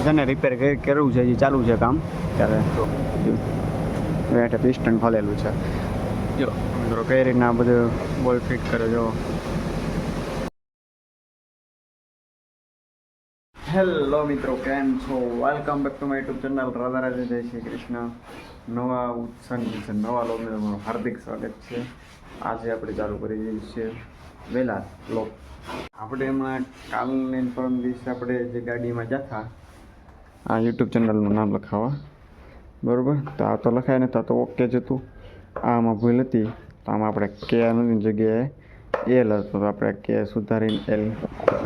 છે ને રિપેર કરવું છે, હજી ચાલુ છે કામ. ત્યારે પિસ્ટન ખોલેલું છે. જો મિત્રો કઈ રીતના બધું બોલ ફિટ કરે. જો હેલો મિત્રો, કેમ છો? Welcome back to my YouTube channel Radha Radhe, જય શ્રી કૃષ્ણ. નવા ઉત્સાહની છે, નવા લોગમાં તમારું હાર્દિક સ્વાગત છે. આજે આપણે ચાલુ કરી દઈએ છીએ વહેલા લોક. આપણે એમાં કાલની પરમ દિવસે આપણે જે ગાડીમાં જતા આ યુટ્યુબ ચેનલનું નામ લખાવવા, બરાબર? તો આ તો લખાય ને તો ઓકે જ હતું. આમાં ભૂલ હતી, તો આમાં આપણે કેની જગ્યાએ એલ હતું, તો આપણે કે સુધારીને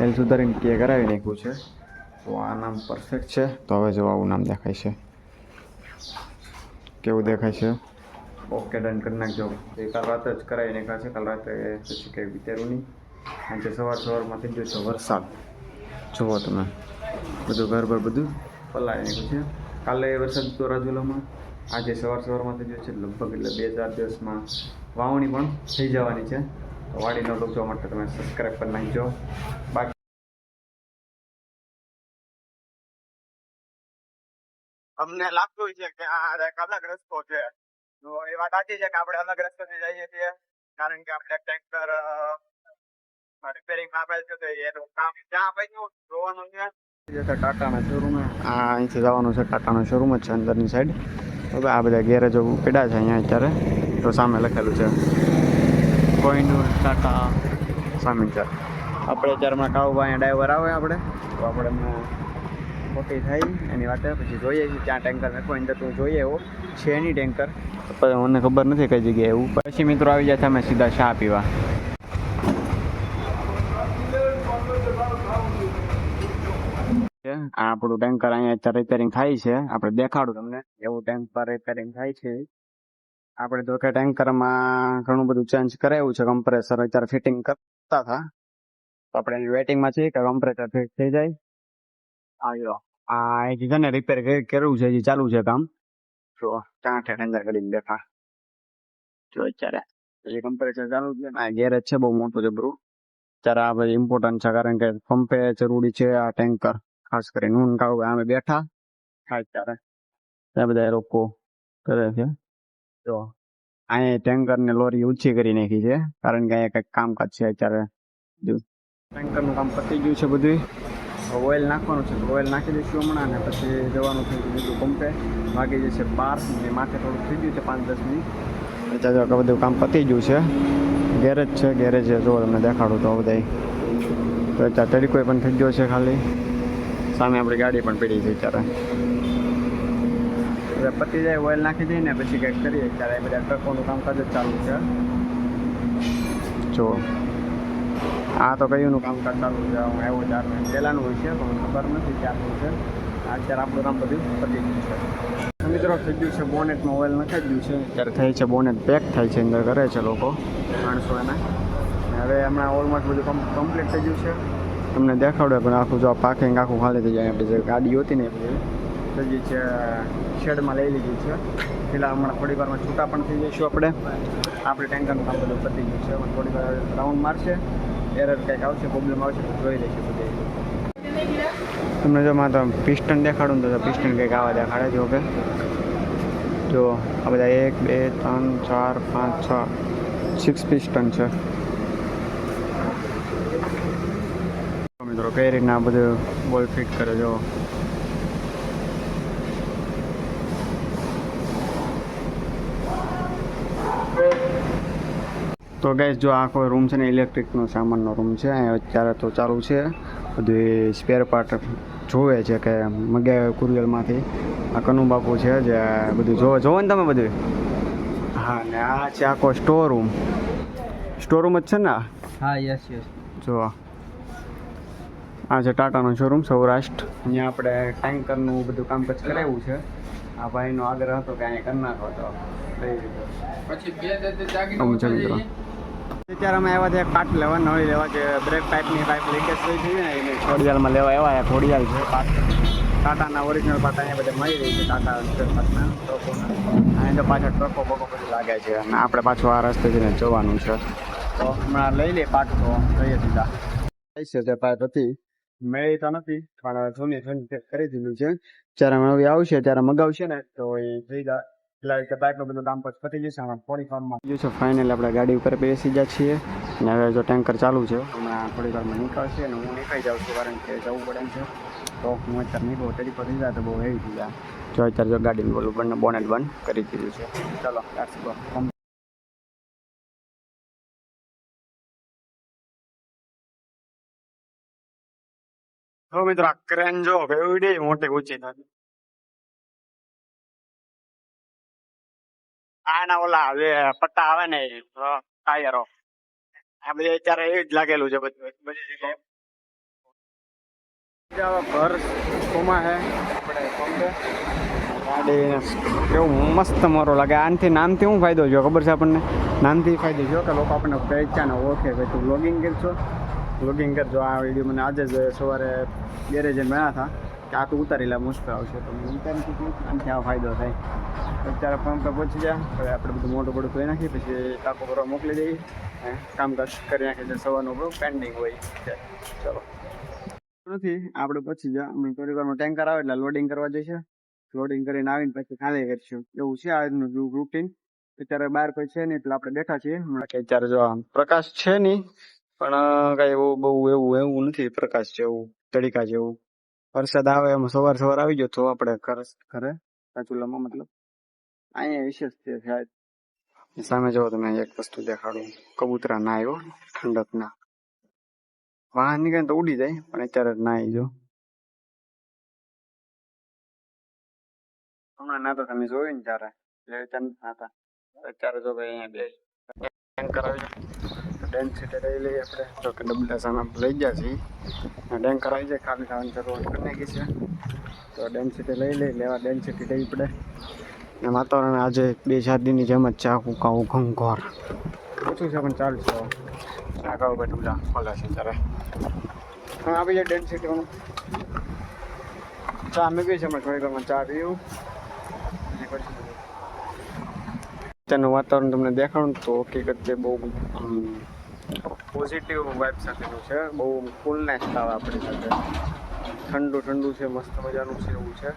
એલ સુધારીને કે કરાવી નાખ્યું છે. તો આ નામ પરફેક્ટ છે. તો હવે જો આવું નામ દેખાય છે, કેવું દેખાય છે? ઓકે, ડન કરી નાખજો. એ કાલ રાતે જ કરાવી નાખ્યા છે. કાલ રાતે પછી કંઈ વિચાર્યું નહીં. આજે સવારમાં થઈ ગયો છે વરસાદ. જુઓ તમે, બધું ઘર બધું પલાળી નાખ્યું છે. કાલે વરસાદ હતો રાજુલામાં, આજે સવારમાં થઈ ગયો છે. લગભગ એટલે 2-4 દિવસમાં વાવણી પણ થઈ જવાની છે. તો વાડીનો બ્લોગ જોવા માટે તમે સબસ્ક્રાઈબ કરી નાખજો. બાકી અમને લાગતું છે કે આ એક અલગ રસ્તો છે. તો એ વાત સાચી છે કે આપણે અલગ રસ્તેથી જઈએ છીએ, કારણ કે આપણે ટેન્કર રિપેરિંગ આપેલ છે. તો એનું કામ ત્યાં પછી જોવાનું છે. ટાટાના શોરૂમ, આ અહીંથી જવાનું છે. ટાટાનો શોરૂમ જ છે અંદરની સાઈડ. હવે આ બધા ગેરેજો પડ્યા છે અહીંયા અત્યારે. તો સામે લખેલું છે કોહિનૂર ટાટા સામે છે. આપણે અત્યારે હમણાં કાઉભાઈ ડ્રાઈવર આવે આપણે, તો આપણે એમને ખોટી થાય એની વાત. પછી જોઈએ છીએ ત્યાં ટેન્કર મેં અંદર તો જોઈએ એવો છે નહીં ટેન્કર, મને ખબર નથી કઈ જગ્યાએ એવું. પછી મિત્રો આવી જાય છે અમે સીધા ચા પીવા. આ આપણું ટેન્કર અહીંયા અત્યારે રિપેરિંગ થાય છે. આપણે દેખાડું તમને એવું ટેન્કર રિપેરિંગ થાય છે. આપણે તો કે ટેન્કરમાં ઘણું બધું ચેન્જ કરાવ્યું છે. કમ્પ્રેસર અત્યારે ફિટિંગ કરતા હતા, તો આપણે વેટિંગમાં છીએ કે કમ્પ્રેસર ફિટ થઈ જાય. આવ્યો આ અહીંથી છે ને રિપેર કરવું છે, હજી ચાલુ છે કામ. જો ત્યાં અંદર કરીને બેઠા જો અત્યારે હજી કમ્પ્રેસર ચાલુ છે. આ ગેરેજ છે બહુ મોટું જબરું. અત્યારે આ બધી ઇમ્પોર્ટન્ટ છે, કારણ કે પંપે જરૂરી છે આ ટેન્કર. ખાસ કરીને હું કાઉ અમે બેઠા અત્યારે ત્યાં બધા લોકો કરે છે. જો અહીંયા ટેન્કર ને લોરી ઊંચી કરી નાખી છે, કારણ કે અહીંયા કંઈક કામકાજ છે અત્યારે. ટેન્કરનું કામ પતી ગયું છે બધું. ઓઇલ નાખવાનું છે, તો ઓઇલ નાખી દઈશું હમણાં, અને પછી જવાનું થઈ ગયું બીજું પંપે. વાગી જશે 12 ને માથે થોડું થઈ ગયું છે 5-10 મિનિટ. અત્યારે બધું કામ પતી ગયું છે. ગેરેજ છે, ગેરેજ જો તમને દેખાડું તો બધા. તો અત્યારે તરીકો પણ થઈ ગયો છે ખાલી. સામે આપણી ગાડી પણ પડી છે અત્યારે. હવે પતી જાય, ઓઇલ નાખી દઈએ ને પછી કંઈક કરીએ. ત્યારે બધા ટ્રકોનું કામકાજ જ ચાલુ છે. જો આ તો કયુંનું કામકાજ ચાલુ છે, હું આવ્યો 4 મિનિટ પહેલાંનું હોય છે, પણ ખબર નથી ક્યારનું છે. અત્યારે આપણું કામ બધું પતી ગયું છે. મિત્રો થઈ ગયું છે બોનેટમાં ઓઇલ નખાઈ ગયું છે. અત્યારે થાય છે બોનેટ પેક થાય છે, અંદર કરે છે લોકો માણસો એને. હવે હમણાં ઓલમોસ્ટ બધું કમ્પ્લીટ થઈ ગયું છે. તમને દેખાડે પણ આખું જો પાર્કિંગ આખું ખાલી થઈ જાય. આપણી જે ગાડી હતી ને એ બધી થઈ છે શેડમાં લઈ લીધી છે. પેલા હમણાં થોડી વારમાં છૂટા પણ થઈ જઈશું આપણે. આપણે ટેન્કરનું કામ બધું પતી ગયું છે. થોડી વાર રાઉન્ડ મારશે, એરર કંઈક આવશે, પ્રોબ્લેમ આવશે તો જોઈ લઈશું બધે. તમને જો માં તો પિસ્ટન દેખાડું ને તો પિસ્ટન કંઈક આવા દેખાડે. જો કે જો આ બધા 1 2 3 4 5 6 6 પિસ્ટન છે. મિત્રો કઈ રીતના બધું બોલ ફિટ કરે. જો તો ગાઈસ, જો આખો રૂમ છે ને ઇલેક્ટ્રિકનો સામાનનો રૂમ છે. અહીંયા અત્યારે તો ચાલુ છે બધું સ્પેર પાર્ટ જોવે છે કે મગાવે કુરિયરમાંથી. આ કનુ બાપુ છે જે બધું જોવો ને તમે બધું. હા, ને આ છે આખો સ્ટોર રૂમ જ છે ને. હા, યસ. જો આ છે ટાટાનો શોરૂમ સૌરાષ્ટ્ર. અહીંયા આપણે ટેન્કરનું બધું કામકાજ કરાવ્યું છે. આ ભાઈનો આગ્રહ હતો કે અહીંયા કરી નાખો, તો પછી અત્યારે અમે આવ્યા ત્યાં પાર્ટ લેવા, નળી લેવા, કે બ્રેક પાઇપની પાઇપ લીકેજ થઈ છે ને એને ખોડિયાલમાં લેવા આવ્યા. ખોડિયાલ છે પાર્ટ, ટાટાના ઓરિજિનલ પાર્ટ અહીંયા બધા મળી રહી છે. ટાટા પાર્ટના ટ્રકોના અહીંયા તો પાછળ ટ્રકો બકો બધું લાગે છે. અને આપણે પાછું આ રસ્તે જઈને જવાનું છે. તો હમણાં લઈ લઈએ પાર્ટ, તો જઈએ સીધા. છે તે પાઇપ હતી મેળી તો નથી પણ સોની કરી દીધું છે. જ્યારે નવી આવશે ત્યારે મગાવશે ને તો એ થઈ જાય એટલે બાઇકનું બધું દામ પછી પતી જશે. આમાં થોડી વારમાં છે ફાઇનલ આપણે ગાડી ઉપર બેસી ગયા છીએ અને હવે જો ટેન્કર ચાલુ છે હમણાં થોડી વારમાં નીકળશે અને હું નીકળી જાઉં છું કારણ કે જવું પડે એમ છે. તો હું અત્યારે નીકળું તરીકો થઈ જાય તો બહુ હેવી થઈ જાય. જો અત્યારે જો ગાડીનું બોલું બોનેટ બંધ કરી દીધું છે. ચાલો લેટ્સ ગો. તો મિત્રો આ ક્રેન જો એવડી મોટી ઊંચી થતી આના ઓલા જે પટ્ટા આવે ને ટાયરો આ બધે અત્યારે એ જ લાગેલું છે બધું બધી જગ્યાએ. ઘર કોમાં હે આપણે કોમ્બે ગાડી કેવું મસ્ત મોરો લાગે. આનાથી નામથી શું ફાયદો જો ખબર છે આપણને? નામથી ફાયદો જો કે લોકો આપણને પહેચાને ઓળખે કે તું વ્લોગિંગ કરશો વ્લોગિંગ કરજો. આ વિડીયો મને આજે જ સવારે ગેરેજ બન્યા હતા કે આટલું ઉતારી લે મુશ્કેલ આવશે તો હું ઉતારી શકું. આનાથી આવો ફાયદો થાય. અત્યારે પંપ પહોંચી જાય હવે આપણે બધું મોટું બધું ધોઈ નાખીએ પછી ટાંકો ભરવા મોકલી દઈએ કામકાજ કરી નાખીએ જે સવારનું બધું પેન્ડિંગ હોય. ચલો નથી આપણે પછી જા અમે થોડી વારમાં ટેન્કર આવે એટલે લોડિંગ કરવા જઈશે. લોડિંગ કરીને આવીને પછી ખાલી કરશું એવું છે આજનું રૂટીન. અત્યારે બહાર કોઈ છે નહીં એટલે આપણે બેઠા છીએ. અત્યારે જો પ્રકાશ છે નહીં પણ કઈ એવું બહુ એવું નથી પ્રકાશ જેવું તડીકા જેવું. વરસાદ આવે એમાં સવાર આવી ગયો તો આપણે ઘરે ચૂલામાં મતલબ અહીંયા વિશેષ છે શાયદ. સામે જો તમે એક વસ્તુ દેખાડું કબૂતરા ના આવ્યો ઠંડક ના વાહન નીકળે તો ઉડી જાય પણ અત્યારે ના જો હમણાં ના તો તમે જોયું ને ત્યારે હતા અત્યારે જો ભાઈ અહીંયા બે ટેન્કર આવી ડેન્સિટી લઈ લઈએ આપણે તો કે ડબલા સામે લઈ ગયા છીએ ટેન્કર આવી જાય ખાલી થવાની જરૂર કરી નાખી છે તો ડેન્સિટી લઈ લેવા ડેન્સિટી લેવી પડે. ને વાતાવરણ આજે 2-4 દિનની જેમ જ છે આખું કાવું ઘંઘોર ઓછું છે પણ ચાલશે. આગળ બધું ખોલે છે ત્યારે આવી જાય ડેન્સિટીનું ચા મેળવી છે. થોડી ઘરમાં ચા પીવું તેનું વાતાવરણ તમને દેખાડું તો હકીકત છે બહુ પોઝિટિવ વાઇબ સાથેનું છે. બહુ કુલનેસ આવે આપણી સાથે. ઠંડુ છે મસ્ત મજાનું છે એવું છે.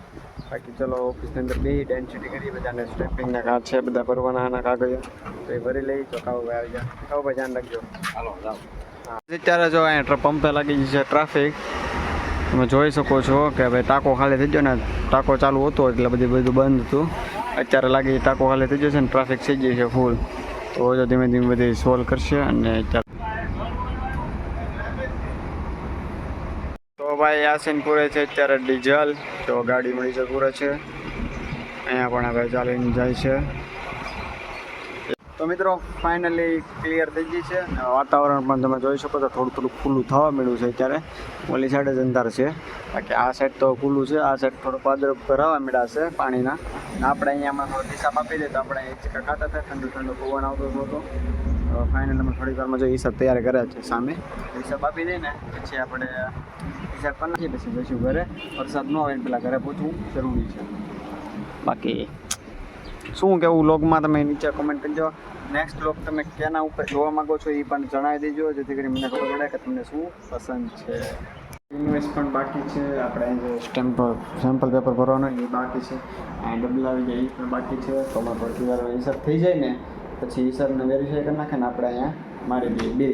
બાકી ચલો ઓફિસની અંદર બે ડેન્સિટી કરી બધાને સ્ટેમ્પિંગના કાગળ છે બધા ભરવાના કાગળિયા તો એ ભરી લઈ તો કાવભાઈ આવી જાય. કાવભાઈ ધ્યાન રાખજો. હાલો જાઓ. અત્યારે જો અહીંયા પંપે લાગી છે ટ્રાફિક. તમે જોઈ શકો છો કે ભાઈ ટાંકો ખાલી થઈ ગયો ને ટાંકો ચાલુ હતો એટલે બધું બંધ હતું. અત્યારે લાગી ટાંકો ખાલી થઈ જશે ને ટ્રાફિક થઈ જાય છે ફૂલ. તો જો ધીમે ધીમે બધી સોલ્વ કરશે અને અત્યારે તો ભાઈ યાસીન પૂરે છે અત્યારે ડીઝલ તો ગાડીમાં ડીઝલ પૂરે છે. અહીંયા પણ હવે ચાલીને જાય છે. તો મિત્રો ફાઇનલી ક્લિયર થઈ ગઈ છે. વાતાવરણ પણ તમે જોઈ શકો છો થોડું ખુલ્લું થવા મળ્યું છે અત્યારે. ઓલી સાઈડ જ અંધાર છે બાકી આ સાઈડ તો ખુલ્લું છે. આ સાઈડ થોડું પાદર ભરાવા મળ્યા છે પાણીના. આપણે અહીંયામાં થોડો હિસાબ આપી દઈએ તો આપણે ચીકા ખાતા થાય ઠંડુ પવન આવતો હતો. ફાઇનલ અમે થોડીક વારમાં જો હિસાબ તૈયાર કર્યા છે સામે હિસાબ આપી દઈએ ને પછી આપણે હિસાબ કરી નાખીએ પછી જઈશું ઘરે. વરસાદ ન આવે ને પેલા ઘરે પહોંચવું જરૂરી છે. બાકી શું કેવું વ્લોગમાં તમે નીચે કોમેન્ટ કરજો. નેક્સ્ટ વ્લોગ તમે કેના ઉપર જોવા માંગો છો એ પણ જણાવી દેજો જેથી કરી મને ખબર પડે કે તમને શું પસંદ છે. ઇન્વેસ્ટ પણ બાકી છે. આપણે સેમ્પલ પેપર ભરવાનો એ બાકી છે. ડબલ આવી જાય એ પણ બાકી છે. તો અમારે થોડી વાર હિસાબ થઈ જાય ને પછી હિસાબને વેરીફાઈ કરી નાખે ને આપણે અહીંયા મારી દઈએ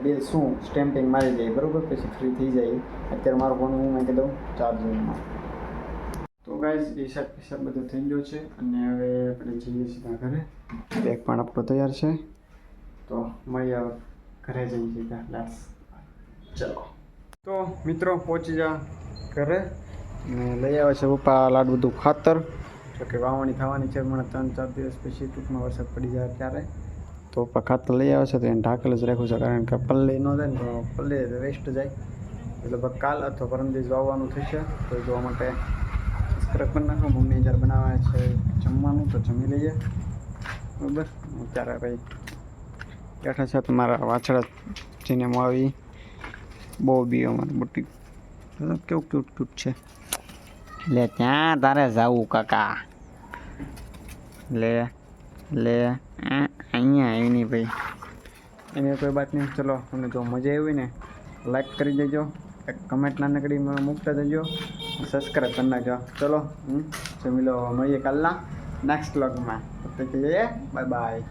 બિલ શું સ્ટેમ્પિંગ મારી દઈએ બરાબર પછી ફ્રી થઈ જાય. અત્યારે મારો ફોન હું નાખી દઉં ચાર્જિંગમાં. તો ગાઈઝ હિસાબ બધું થઈ ગયો છે અને હવે આપણે જઈએ સીધા ઘરે. બેગ પણ આપણો તૈયાર છે તો મળીએ ઘરે જઈએ સીધા લાસ્ટ. ચલો તો મિત્રો પહોંચી જા ઘરે ને લઈ આવે છે પપ્પા લાડ બધું ખાતર. જો કે વાવણી થવાની છે હમણાં 3-4 દિવસ પછી ટૂંકમાં વરસાદ પડી જાય ત્યારે તો પપ્પા ખાતર લઈ આવે છે તો એને ઢાંકેલ જ રાખ્યું છે કારણ કે પલ્લી ન જાય ને તો પલ્લી વેસ્ટ જાય. એટલે કાલ અથવા પરમ દિવસ વાવવાનું થશે તો જોવા માટે સબસ્ક્રાઈબ કરી નાખો. મમ્મી જ્યારે બનાવે છે જમવાનું તો જમી લઈએ બરાબર. અત્યારે ભાઈ બેઠા છે તો મારા વાછડા જેને આવી બહુ બી અમારી મોટી કેવું ક્યુટ છે. લે ત્યાં તારે જાવું કાકા લે અહીંયા આવી નહીં ભાઈ. એની કોઈ વાત નહીં. ચલો તમને જો મજા આવી ને લાઈક કરી દેજો એક કમેન્ટ નાનકડી મૂકતા જજો, સબસ્ક્રાઈબ કરી નાખજો. ચલો જમી લો, મળીએ કાલના નેક્સ્ટ વ્લોગમાં. Bye bye.